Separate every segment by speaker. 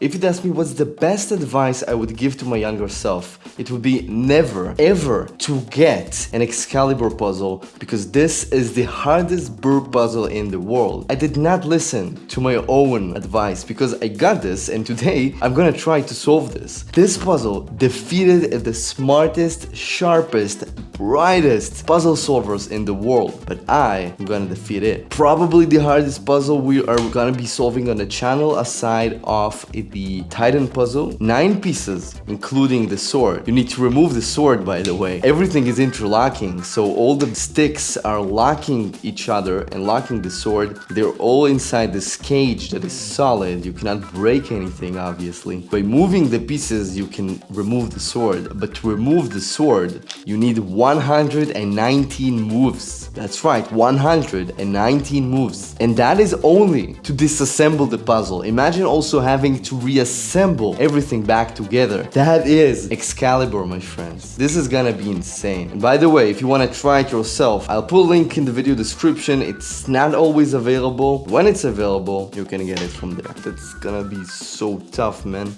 Speaker 1: If you'd ask me what's the best advice I would give to my younger self, it would be never, ever to get an Excalibur puzzle, because this is the hardest burr puzzle in the world. I did not listen to my own advice because I got this, and today I'm gonna try to solve this. This puzzle defeated the smartest, sharpest, brightest puzzle solvers in the world, but I am gonna defeat it. Probably the hardest puzzle we are gonna be solving on the channel aside of the Titan puzzle. 9 pieces, including the sword. You need to remove the sword, by the way. Everything is interlocking, so all the sticks are locking each other and locking the sword. They're all inside this cage that is solid. You cannot break anything, obviously. By moving the pieces, you can remove the sword, but to remove the sword, you need 119 moves. That's right, 119 moves. And that is only to disassemble the puzzle. Imagine also having to reassemble everything back together. That is Excalibur, my friends. This is gonna be insane. And by the way, if you wanna try it yourself, I'll put a link in the video description. It's not always available. When it's available, you can get it from there. That's gonna be so tough, man.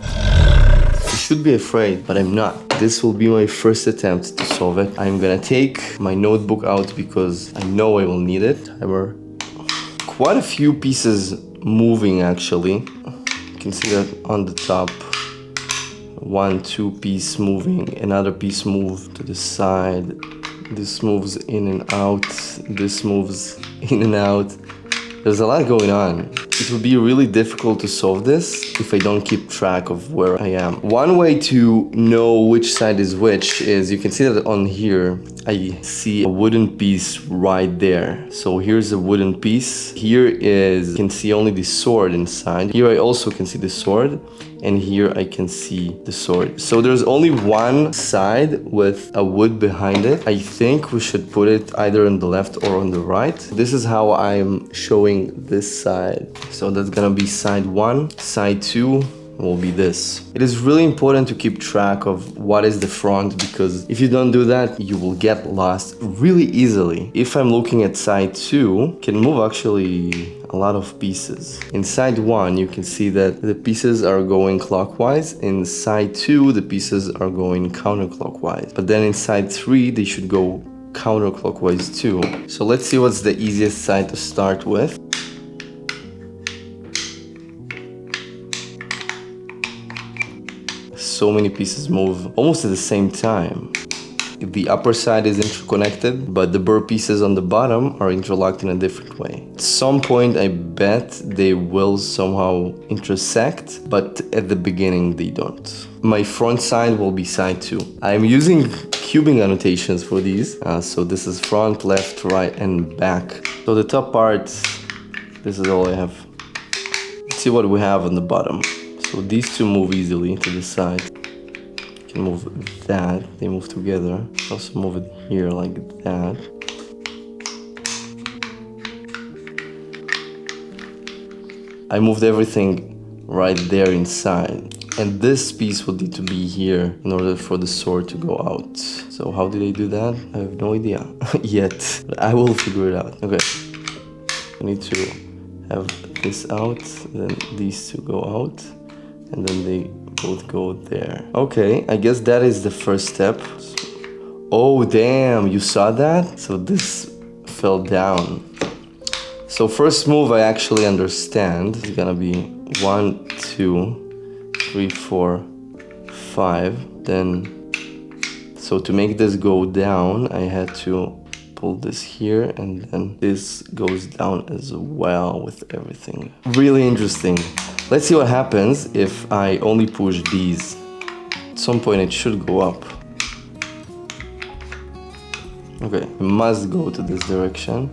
Speaker 1: I should be afraid, but I'm not. This will be my first attempt to solve it. I'm gonna take my notebook out because I know I will need it. There were quite a few pieces moving, actually. You can see that on the top. 1, 2 piece moving, another piece move to the side. This moves in and out. This moves in and out. There's a lot going on. It would be really difficult to solve this if I don't keep track of where I am. One way to know which side is which is, you can see that on here, I see a wooden piece right there. So here's a wooden piece. Here is, you can see only the sword inside. Here I also can see the sword. And here I can see the sword. So there's only one side with a wood behind it. I think we should put it either on the left or on the right. This is how I'm showing this side. So that's gonna be side 1. Side 2 will be this. It is really important to keep track of what is the front, because if you don't do that, you will get lost really easily. If I'm looking at side 2, can move actually a lot of pieces. In side 1, you can see that the pieces are going clockwise. In side 2, the pieces are going counterclockwise. But then in side 3, they should go counterclockwise too. So let's see what's the easiest side to start with. So many pieces move almost at the same time. The upper side is interconnected, but the burr pieces on the bottom are interlocked in a different way. At some point, I bet they will somehow intersect, but at the beginning they don't. My front side will be side 2. I'm using cubing annotations for these. So this is front, left, right, and back. So the top part, this is all I have. Let's see what we have on the bottom. So these two move easily to the side. You can move that, they move together. Also move it here like that. I moved everything right there inside. And this piece would need to be here in order for the sword to go out. So how did I do that? I have no idea yet. But I will figure it out. Okay. I need to have this out, then these two go out. And then they both go there. Okay, I guess that is the first step. Oh, damn, you saw that? So this fell down. So first move I actually understand. It's gonna be 1, 2, 3, 4, 5. Then, so to make this go down, I had to pull this here, and then this goes down as well with everything. Really interesting. Let's see what happens if I only push these. At some point it should go up. Okay, it must go to this direction.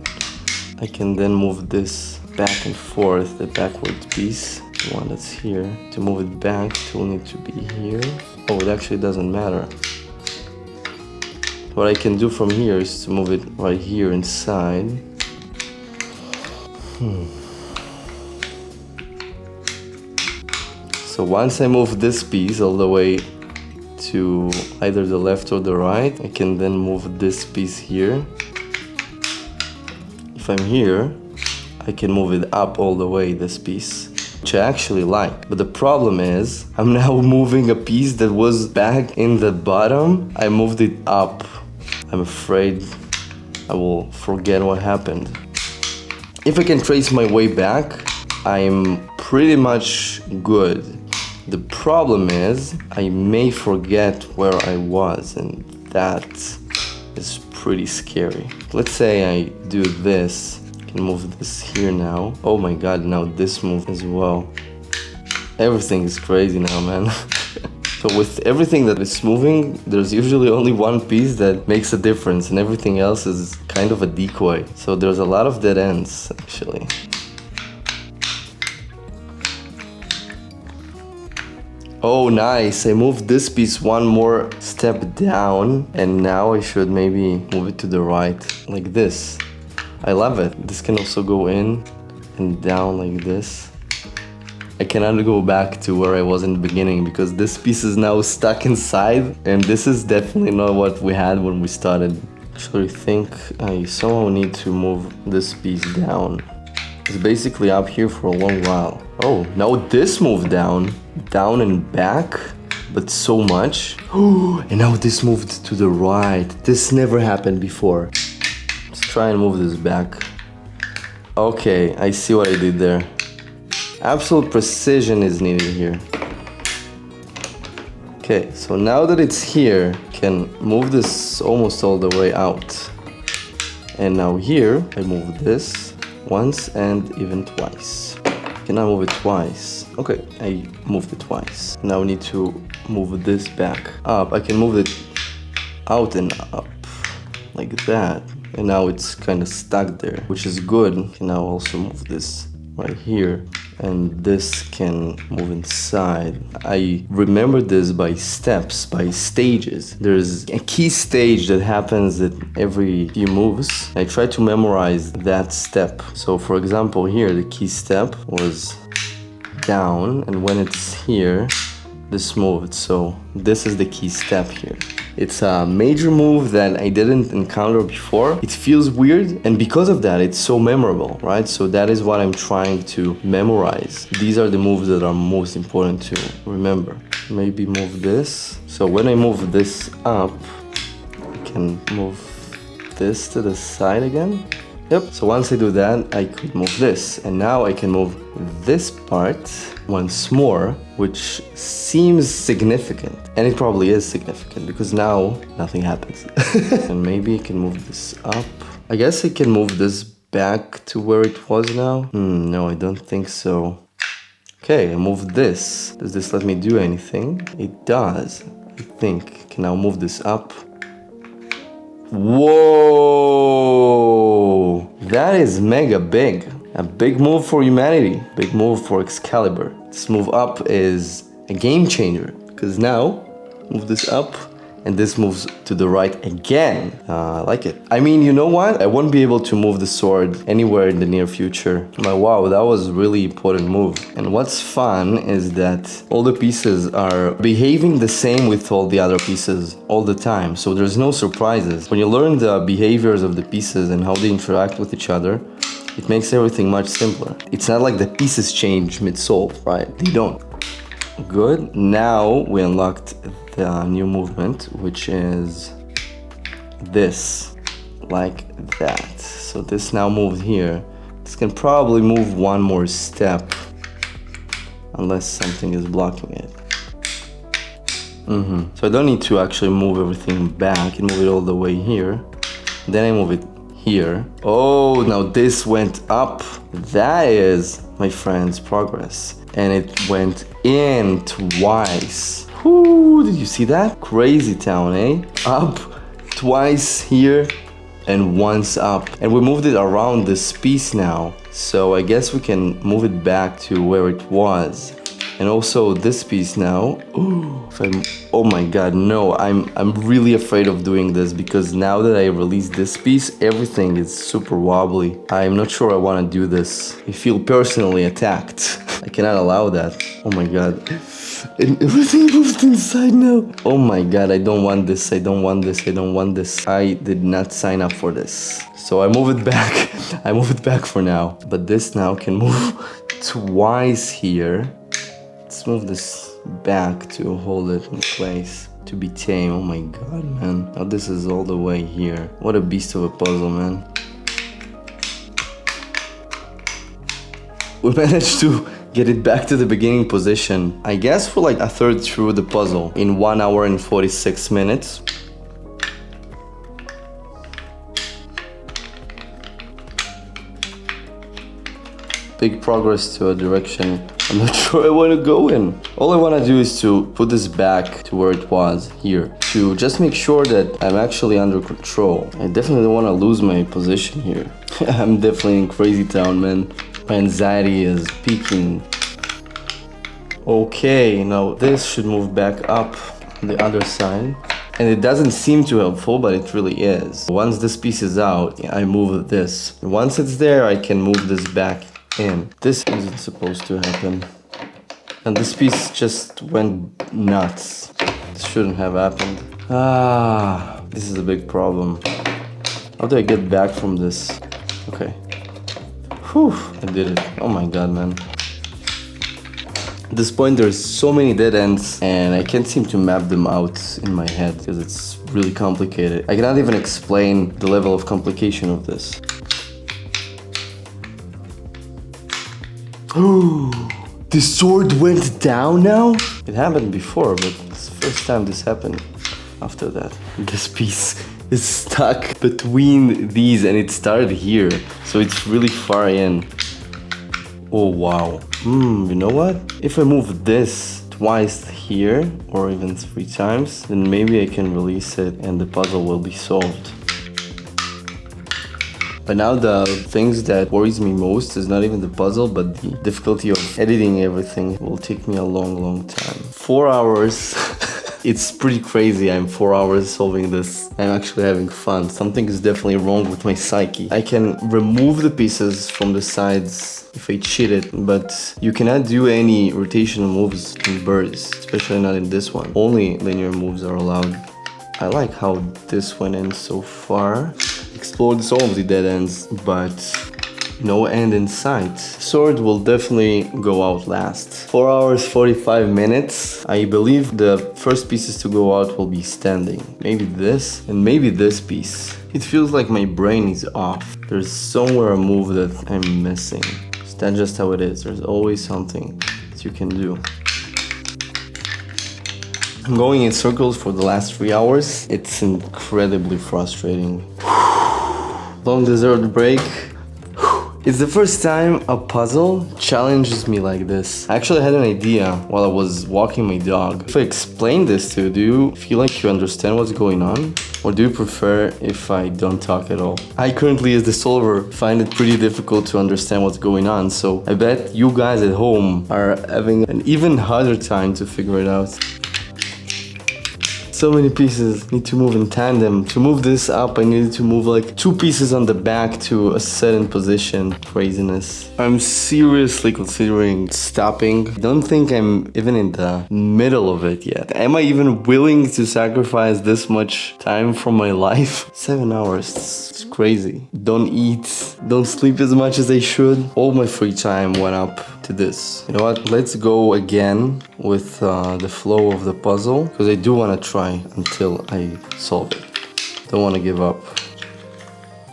Speaker 1: I can then move this back and forth, the backward piece, the one that's here. To move it back, it will need to be here. Oh, it actually doesn't matter. What I can do from here is to move it right here inside. So once I move this piece all the way to either the left or the right, I can then move this piece here. If I'm here, I can move it up all the way, this piece. which I actually like. But the problem is, I'm now moving a piece that was back in the bottom. I moved it up. I'm afraid I will forget what happened. If I can trace my way back, I'm pretty much good. The problem is, I may forget where I was, and that is pretty scary. Let's say I do this. I can move this here now. Oh my god, now this move as well. Everything is crazy now, man. So with everything that is moving, there's usually only one piece that makes a difference, and everything else is kind of a decoy. So there's a lot of dead ends, actually. Oh, nice. I moved this piece one more step down, and now I should maybe move it to the right, like this. I love it. This can also go in and down like this. I cannot go back to where I was in the beginning because this piece is now stuck inside, and this is definitely not what we had when we started. Actually, I think I somehow need to move this piece down. It's basically up here for a long while. Oh, now this moved down and back, but so much. And now this moved to the right. This never happened before. Let's try and move this back. Okay, I see what I did there. Absolute precision is needed here. Okay, so now that it's here, I can move this almost all the way out. And now here, I move this once and even twice. Can I move it twice? Okay, I moved it twice. Now I need to move this back up. I can move it out and up like that. And now it's kind of stuck there, which is good. I can now also move this right here, and this can move inside. I remember this by steps, by stages. There's a key stage that happens at every few moves. I try to memorize that step. So for example, here the key step was down, and when it's here, this moved. So this is the key step here. It's a major move that I didn't encounter before. It feels weird, and because of that, it's so memorable, right? So that is what I'm trying to memorize. These are the moves that are most important to remember. Maybe move this. So when I move this up, I can move this to the side again. Yep, so once I do that, I could move this. And now I can move this part once more, which seems significant. And it probably is significant because now nothing happens. And maybe I can move this up. I guess I can move this back to where it was now. No, I don't think so. Okay, I moved this. Does this let me do anything? It does, I think. I can now move this up. Whoa! That is mega big. A big move for humanity. Big move for Excaliburr. This move up is a game changer because now move this up and this moves to the right again. I like it. I mean, you know what? I won't be able to move the sword anywhere in the near future. But wow, that was a really important move. And what's fun is that all the pieces are behaving the same with all the other pieces all the time. So there's no surprises. When you learn the behaviors of the pieces and how they interact with each other, it makes everything much simpler. It's not like the pieces change mid-solve, right? They don't. Good. Now we unlocked the new movement, which is this, like that. So this now moved here. This can probably move one more step, unless something is blocking it. So I don't need to actually move everything back. I can move it all the way here. Then I move it here. Oh, now this went up. That is, my friends, progress. And it went in twice. Whoo, did you see that? Crazy town, eh? Up twice here and once up. And we moved it around this piece now. So I guess we can move it back to where it was. And also this piece now. Oh my god, no, I'm really afraid of doing this because now that I released this piece, everything is super wobbly. I'm not sure I want to do this. I feel personally attacked. I cannot allow that. Oh my god. And everything moved inside now. Oh my god, I don't want this, I don't want this, I don't want this. I did not sign up for this. So I move it back. I move it back for now. But this now can move twice here. Let's move this back to hold it in place. To be tame. Oh my god, man. Now this is all the way here. What a beast of a puzzle, man. We managed to get it back to the beginning position. I guess for like a third through the puzzle in 1 hour and 46 minutes. Big progress to a direction I'm not sure I want to go in. All I want to do is to put this back to where it was, here. To just make sure that I'm actually under control. I definitely don't want to lose my position here. I'm definitely in crazy town, man. My anxiety is peaking. Okay, now this should move back up on the other side. And it doesn't seem too helpful, but it really is. Once this piece is out, I move this. Once it's there, I can move this back in. This isn't supposed to happen. And this piece just went nuts. This shouldn't have happened. This is a big problem. How do I get back from this? Okay. Whew, I did it. Oh my god, man. At this point, there's so many dead ends, and I can't seem to map them out in my head because it's really complicated. I cannot even explain the level of complication of this. Ooh, the sword went down now? It happened before, but it's the first time this happened after that. This piece is stuck between these and it started here, so it's really far in. Oh wow. You know what? If I move this twice here, or even 3 times, then maybe I can release it and the puzzle will be solved. But now the things that worries me most is not even the puzzle, but the difficulty of editing everything. It will take me a long time. 4 hours. It's pretty crazy. I'm 4 hours solving this. I'm actually having fun. Something is definitely wrong with my psyche. I can remove the pieces from the sides if I cheat it, but you cannot do any rotational moves in birds, especially not in this one. Only linear moves are allowed. I like how this went in so far. Explored some of the dead ends, but no end in sight. Sword will definitely go out last. 4 hours 45 minutes. I believe the first pieces to go out will be standing. Maybe this and maybe this piece. It feels like my brain is off. There's somewhere a move that I'm missing. That's just how it is. There's always something that you can do. I'm going in circles for the last 3 hours. It's incredibly frustrating. Long deserved break. It's the first time a puzzle challenges me like this. I actually had an idea while I was walking my dog. If I explain this to you, do you feel like you understand what's going on? Or do you prefer if I don't talk at all? I currently, as the solver, find it pretty difficult to understand what's going on, so I bet you guys at home are having an even harder time to figure it out. So many pieces need to move in tandem. To move this up, I needed to move like 2 pieces on the back to a certain position. Craziness. I'm seriously considering stopping. I don't think I'm even in the middle of it yet. Am I even willing to sacrifice this much time from my life? 7 hours. It's crazy. Don't eat. Don't sleep as much as I should. All my free time went up to this. You know what? Let's go again with the flow of the puzzle, because I do want to try until I solve it. Don't want to give up.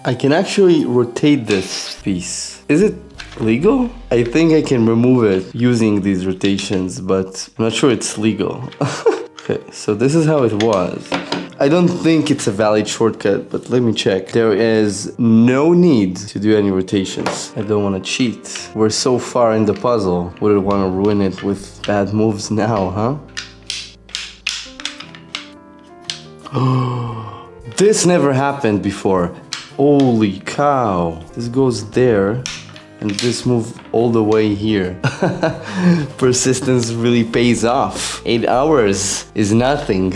Speaker 1: I can actually rotate this piece. Is it legal? I think I can remove it using these rotations, but I'm not sure it's legal. Okay, so this is how it was. I don't think it's a valid shortcut, but let me check. There is no need to do any rotations. I don't want to cheat. We're so far in the puzzle. Wouldn't want to ruin it with bad moves now, huh? This never happened before. Holy cow. This goes there. And this move all the way here. Persistence really pays off. 8 hours is nothing.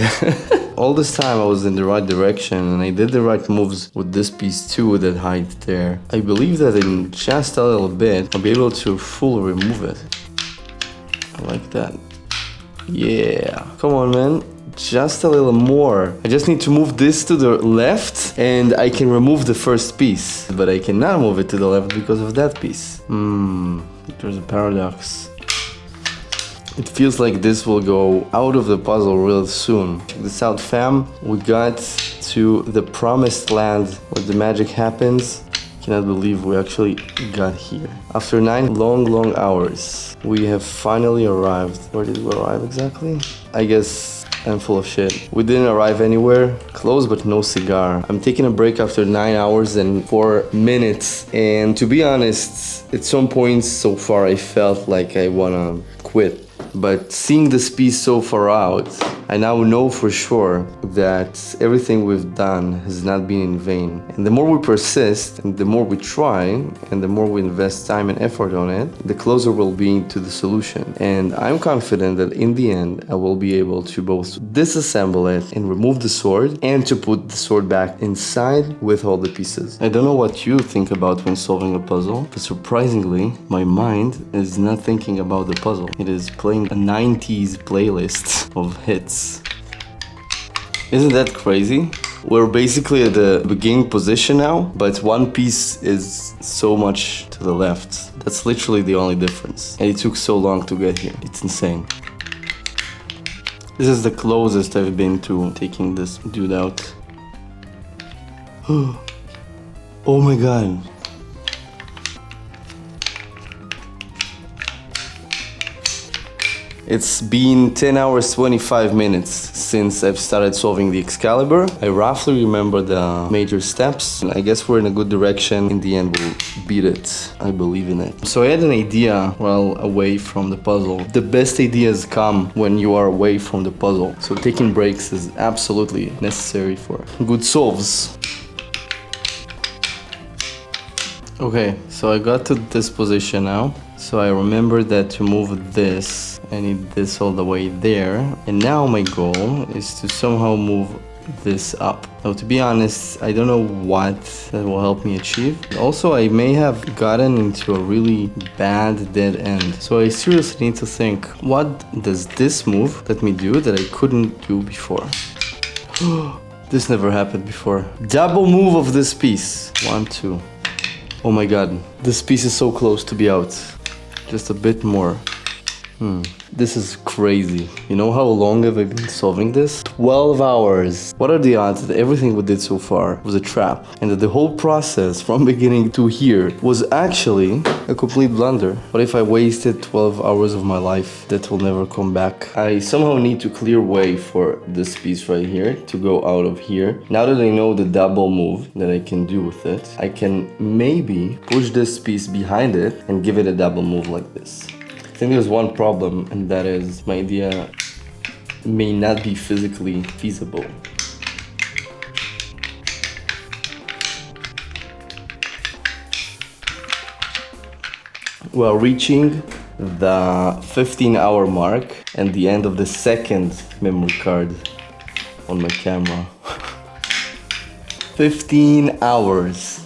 Speaker 1: All this time I was in the right direction and I did the right moves with this piece too, that height there. I believe that in just a little bit I'll be able to fully remove it. I like that. Yeah. Come on, man. Just a little more. I just need to move this to the left and I can remove the first piece. But I cannot move it to the left because of that piece. There's a paradox. It feels like this will go out of the puzzle real soon. Check this out, fam. We got to the promised land where the magic happens. Cannot believe we actually got here. After 9 long hours, we have finally arrived. Where did we arrive exactly? I guess I'm full of shit. We didn't arrive anywhere. Close but no cigar. I'm taking a break after 9 hours and 4 minutes. And to be honest, at some points so far I felt like I wanna quit. But seeing this piece so far out, I now know for sure that everything we've done has not been in vain. And the more we persist, and the more we try, and the more we invest time and effort on it, the closer we'll be to the solution. And I'm confident that in the end, I will be able to both disassemble it and remove the sword, and to put the sword back inside with all the pieces. I don't know what you think about when solving a puzzle, but surprisingly, my mind is not thinking about the puzzle. It is playing a 90s playlist of hits. Isn't that crazy? We're basically at the beginning position now, but one piece is so much to the left. That's literally the only difference. And it took so long to get here. It's insane. This is the closest I've been to taking this dude out. Oh my god. It's been 10 hours 25 minutes since I've started solving the Excalibur. I roughly remember the major steps. I guess we're in a good direction. In the end, we'll beat it. I believe in it. So I had an idea while away from the puzzle. The best ideas come when you are away from the puzzle. So taking breaks is absolutely necessary for good solves. Okay, so I got to this position now. So I remember that to move this, I need this all the way there. And now my goal is to somehow move this up. Now, to be honest, I don't know what that will help me achieve. Also, I may have gotten into a really bad dead end. So I seriously need to think, what does this move let me do that I couldn't do before? This never happened before. Double move of this piece. 1, 2. Oh my god, this piece is so close to be out. Just a bit more. This is crazy. You know how long have I been solving this? 12 hours. What are the odds that everything we did so far was a trap, and that the whole process from beginning to here was actually a complete blunder? What if I wasted 12 hours of my life that will never come back? I somehow need to clear way for this piece right here to go out of here. Now that I know the double move that I can do with it, I can maybe push this piece behind it and give it a double move like this. I think there's one problem, and that is my idea may not be physically feasible. Well, reaching the 15-hour mark and the end of the second memory card on my camera. 15 hours.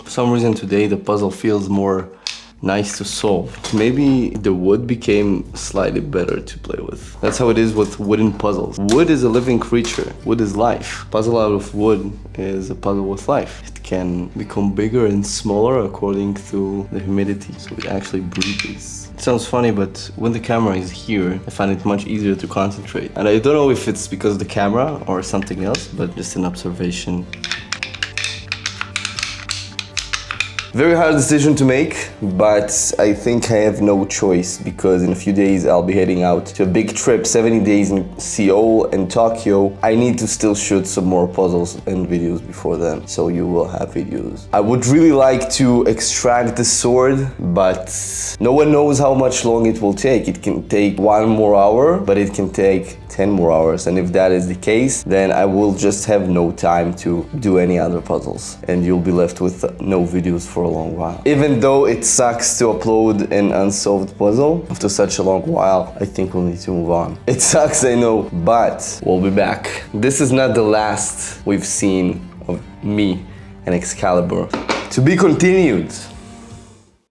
Speaker 1: For some reason today the puzzle feels more nice to solve. Maybe the wood became slightly better to play with. That's how it is with wooden puzzles. Wood is a living creature. Wood is life. Puzzle out of wood is a puzzle with life. It can become bigger and smaller according to the humidity, so it actually breathes. It sounds funny, but when the camera is here, I find it much easier to concentrate. And I don't know if it's because of the camera or something else, but just an observation. Very hard decision to make, but I think I have no choice, because in a few days I'll be heading out to a big trip, 70 days in Seoul and Tokyo. I need to still shoot some more puzzles and videos before then, so you will have videos. I would really like to extract the sword, but no one knows how much long it will take. It can take 1 more hour, but it can take 10 more hours, and if that is the case, then I will just have no time to do any other puzzles, and you'll be left with no videos for a long while. Even though it sucks to upload an unsolved puzzle after such a long while, I think we'll need to move on. It sucks, I know, but we'll be back. This is not the last we've seen of me and Excalibur. To be continued.